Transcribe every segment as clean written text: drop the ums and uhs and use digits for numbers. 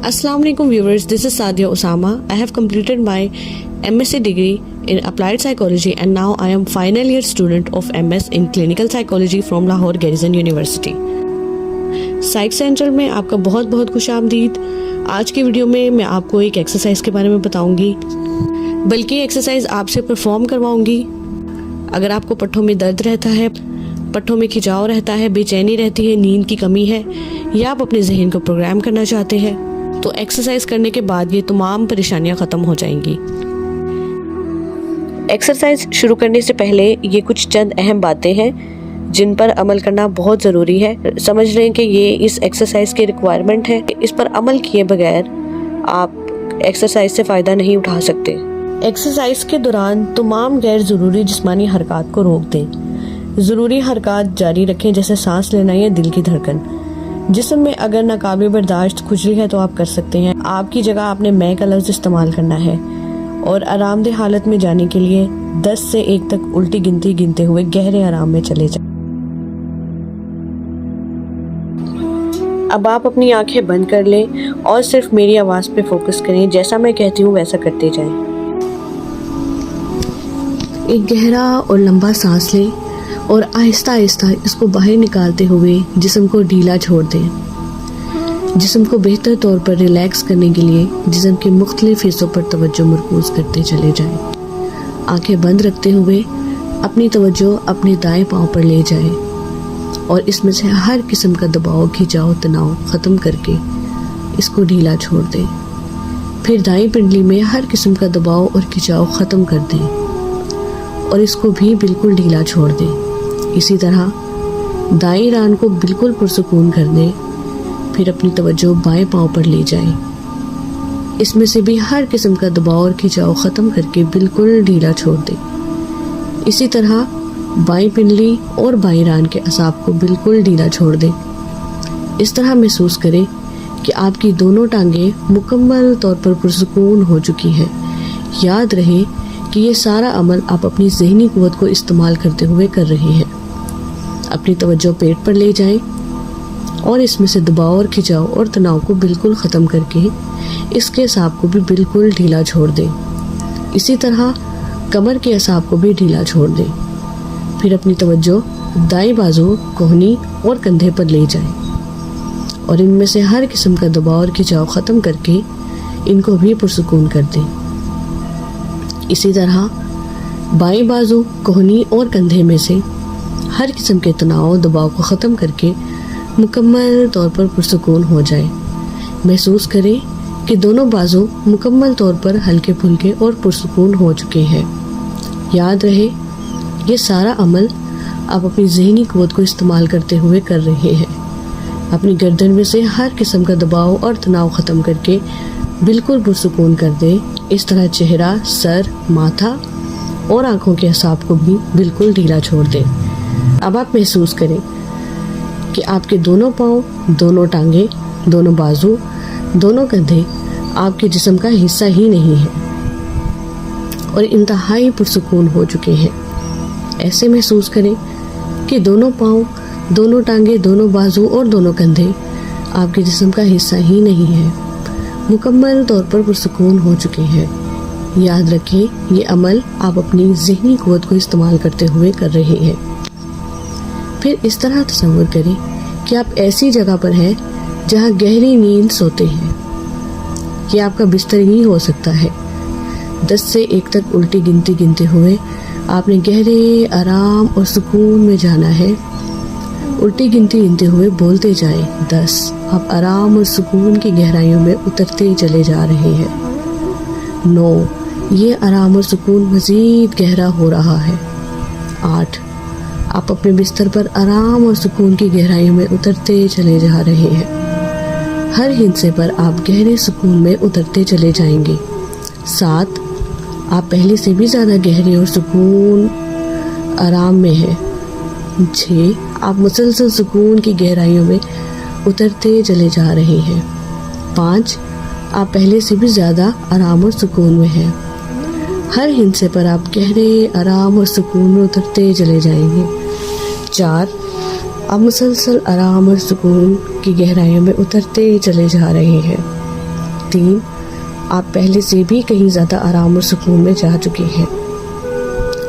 Assalamu alaikum viewers, this is Sadia Osama. I have completed my MSc degree in Applied Psychology and now I am final year student of MS in Clinical Psychology from Lahore Garrison University. Psych centre में आपका बहुत बहुत खुशामदीद। आज की video में मैं आपको एक एक्सरसाइज के बारे में बताऊंगी, बल्कि एक्सरसाइज आपसे परफॉर्म करवाऊंगी। अगर आपको पट्ठों में दर्द रहता है, पट्ठों में खिंचाव रहता है, बेचैनी रहती है, नींद की कमी है या आप अपने जहन को प्रोग्राम करना चाहते हैं, तो एक्सरसाइज करने के बाद ये तमाम परेशानियां ख़त्म हो जाएंगी। एक्सरसाइज शुरू करने से पहले ये कुछ चंद अहम बातें हैं जिन पर अमल करना बहुत ज़रूरी है। समझ लें कि ये इस एक्सरसाइज की रिक्वायरमेंट है। इस पर अमल किए बगैर आप एक्सरसाइज से फ़ायदा नहीं उठा सकते। एक्सरसाइज के दौरान तमाम गैर ज़रूरी जिस्मानी हरकत को रोक दें। ज़रूरी हरकत जारी रखें, जैसे सांस लेना या दिल की धड़कन। जिस्म में अगर नाकाबिल बर्दाश्त खुजली है तो आप कर सकते हैं। आपकी जगह आपने मैं का लफ्ज़ इस्तेमाल करना है और आरामदेह हालत में जाने के लिए 10 से 1 तक उल्टी गिनती गिनते हुए गहरे आराम में चले जाएं। अब आप अपनी आंखें बंद कर लें और सिर्फ मेरी आवाज़ पे फोकस करें। जैसा मैं कहती हूँ वैसा करते जाएं। एक गहरा और लंबा सांस लें और आहिस्ता आहिस्ता इसको बाहर निकालते हुए जिस्म को ढीला छोड़ दें। जिस्म को बेहतर तौर पर रिलैक्स करने के लिए जिस्म के मुख्तलिफ हिस्सों पर तवज्जो मरकूज करते चले जाएं। आंखें बंद रखते हुए अपनी तवज्जो अपने दाएं पांव पर ले जाएं और इसमें से हर किस्म का दबाव, खिंचाव, तनाव ख़त्म करके इसको ढीला छोड़ दें। फिर दाएं पिंडली में हर किस्म का दबाव और खिंचाव ख़त्म कर दें और इसको भी बिल्कुल ढीला छोड़ दें। इसी तरह दाएं रान को बिल्कुल पुरसुकून कर दें। फिर अपनी तवज्जो बाएं पांव पर ले जाएं। इसमें से भी हर किस्म का दबाव और खिंचाव ख़त्म करके बिल्कुल ढीला छोड़ दें। इसी तरह बाएं पिंडली और बाएं रान के असाब को बिल्कुल ढीला छोड़ दें। इस तरह महसूस करें कि आपकी दोनों टांगें मुकम्मल तौर पर पुरसुकून हो चुकी हैं। याद रहे कि ये सारा अमल आप अपनी ज़हनी क़ुव्वत को इस्तेमाल करते हुए कर रहे हैं। अपनी तवज्जो पेट पर ले जाएं और इसमें से दबाव और खिंचाव और तनाव को बिल्कुल ख़त्म करके इसके असाब को भी बिल्कुल ढीला छोड़ दें। इसी तरह कमर के असाब को भी ढीला छोड़ दें। फिर अपनी तवज्जो दाएं बाजू, कोहनी और कंधे पर ले जाएं और इनमें से हर किस्म का दबाव और खिंचाव ख़त्म करके इनको भी पुरसुकून कर दें। इसी तरह बाएं बाजू, कोहनी और कंधे में से हर किस्म के तनाव, दबाव को ख़त्म करके मुकम्मल तौर पर पुरसुकून हो जाए। महसूस करें कि दोनों बाजू मुकम्मल तौर पर हल्के फुल्के और पुरसुकून हो चुके हैं। याद रहे ये सारा अमल आप अपनी ज़हनी क़ुव्वत को इस्तेमाल करते हुए कर रहे हैं। अपनी गर्दन में से हर किस्म का दबाव और तनाव ख़त्म करके बिल्कुल पुरसुकून कर दें। इस तरह चेहरा, सर, माथा और आँखों के असाब को भी बिल्कुल ढीला छोड़ दें। अब आप महसूस करें कि आपके दोनों पाँव, दोनों टांगे, दोनों बाजू, दोनों कंधे आपके जिस्म का हिस्सा ही नहीं है और इंतहाई पुरसुकून हो चुके हैं। ऐसे महसूस करें कि दोनों पाँव, दोनों टांगे, दोनों बाजू और दोनों कंधे आपके जिस्म का हिस्सा ही नहीं है, मुकम्मल तौर पर पुरसुकून हो चुके हैं। याद रखें ये अमल आप अपनी ज़हनी क़ुव्वत को इस्तेमाल करते हुए कर रहे हैं। फिर इस तरह तसव्वुर करें कि आप ऐसी जगह पर हैं जहां गहरी नींद सोते हैं। ये आपका बिस्तर ही हो सकता है। 10 से 1 तक उल्टी गिनती गिनते हुए आपने गहरे आराम और सुकून में जाना है। उल्टी गिनती गिनते हुए बोलते जाएं 10। आप आराम और सुकून की गहराइयों में उतरते चले जा रहे हैं। 9। ये आराम और सुकून मज़ीद गहरा हो रहा है। 8। आप अपने बिस्तर पर आराम और सुकून की गहराइयों में उतरते चले जा रहे हैं। हर हिस्से पर आप गहरे सुकून में उतरते चले जाएंगे। 7। आप पहले से भी ज़्यादा गहरे और सुकून आराम में हैं। 6। आप मुसलसल सुकून की गहराइयों में उतरते चले जा रहे हैं। 5। आप पहले से भी ज़्यादा आराम और सुकून में हैं। हर हिस्से पर आप गहरे आराम और सुकून में उतरते चले जाएंगे। 4। आप मुसलसल आराम और सुकून की गहराइयों में उतरते चले जा रहे हैं। 3 آپ پہلے سے بھی کہیں زیادہ آرام اور سکون میں جا چکے ہیں۔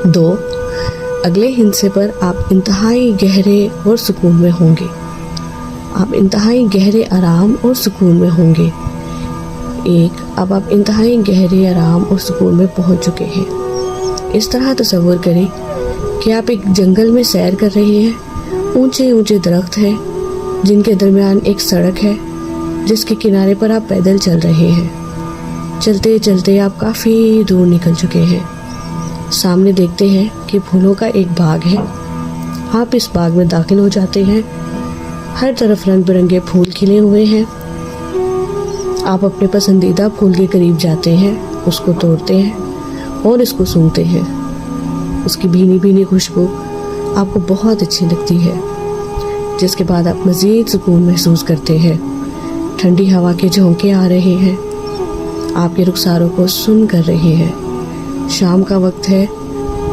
2 اگلے ہندسے پر آپ انتہائی گہرے اور سکون میں ہوں گے۔ آپ انتہائی گہرے آرام اور سکون میں ہوں گے۔ 1 اب آپ انتہائی گہرے آرام اور سکون میں پہنچ چکے ہیں۔ اس طرح تصور کریں کہ آپ ایک جنگل میں سیر کر رہے ہیں۔ اونچے اونچے درخت ہیں جن کے درمیان ایک سڑک ہے جس کے کنارے پر آپ پیدل چل رہے ہیں۔ چلتے چلتے آپ کافی دور نکل چکے ہیں۔ سامنے دیکھتے ہیں کہ پھولوں کا ایک باغ ہے۔ آپ اس باغ میں داخل ہو جاتے ہیں۔ ہر طرف رنگ برنگے پھول کھلے ہوئے ہیں۔ آپ اپنے پسندیدہ پھول کے قریب جاتے ہیں، اس کو توڑتے ہیں اور اس کو سونگھتے ہیں۔ اس کی بھینی بھینی خوشبو آپ کو بہت اچھی لگتی ہے، جس کے بعد آپ مزید سکون محسوس کرتے ہیں۔ ٹھنڈی ہوا کے جھونکے آ رہے ہیں، آپ کے رخساروں کو سن کر رہے ہیں۔ شام کا وقت ہے،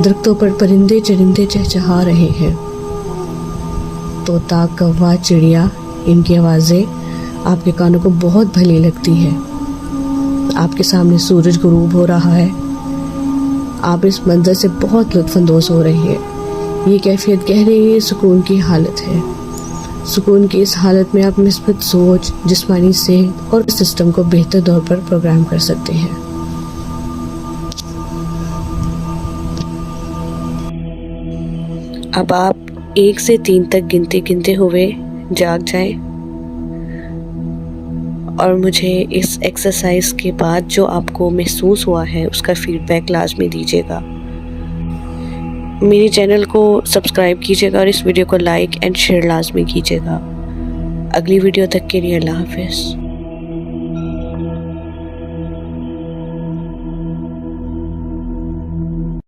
درختوں پر پرندے چرندے چہچہا رہے ہیں۔ طوطا، کوا، چڑیا، ان کی آوازیں آپ کے کانوں کو بہت بھلی لگتی ہے۔ آپ کے سامنے سورج غروب ہو رہا ہے۔ آپ اس منظر سے بہت لطف اندوز ہو رہے ہیں۔ یہ کیفیت گہرے سکون کی حالت ہے۔ سکون کی اس حالت میں آپ مثبت سوچ، جسمانی صحت اور سسٹم کو بہتر طور پر پروگرام کر سکتے ہیں۔ اب آپ 1 سے 3 تک گنتے ہوئے جاگ جائیں اور مجھے اس ایکسرسائز کے بعد جو آپ کو محسوس ہوا ہے اس کا فیڈ بیک لازمی دیجیے گا۔ میری چینل کو سبسکرائب کیجیے گا اور اس ویڈیو کو لائک اینڈ شیئر لازمی کیجیے گا۔ اگلی ویڈیو تک کے لیے اللہ حافظ۔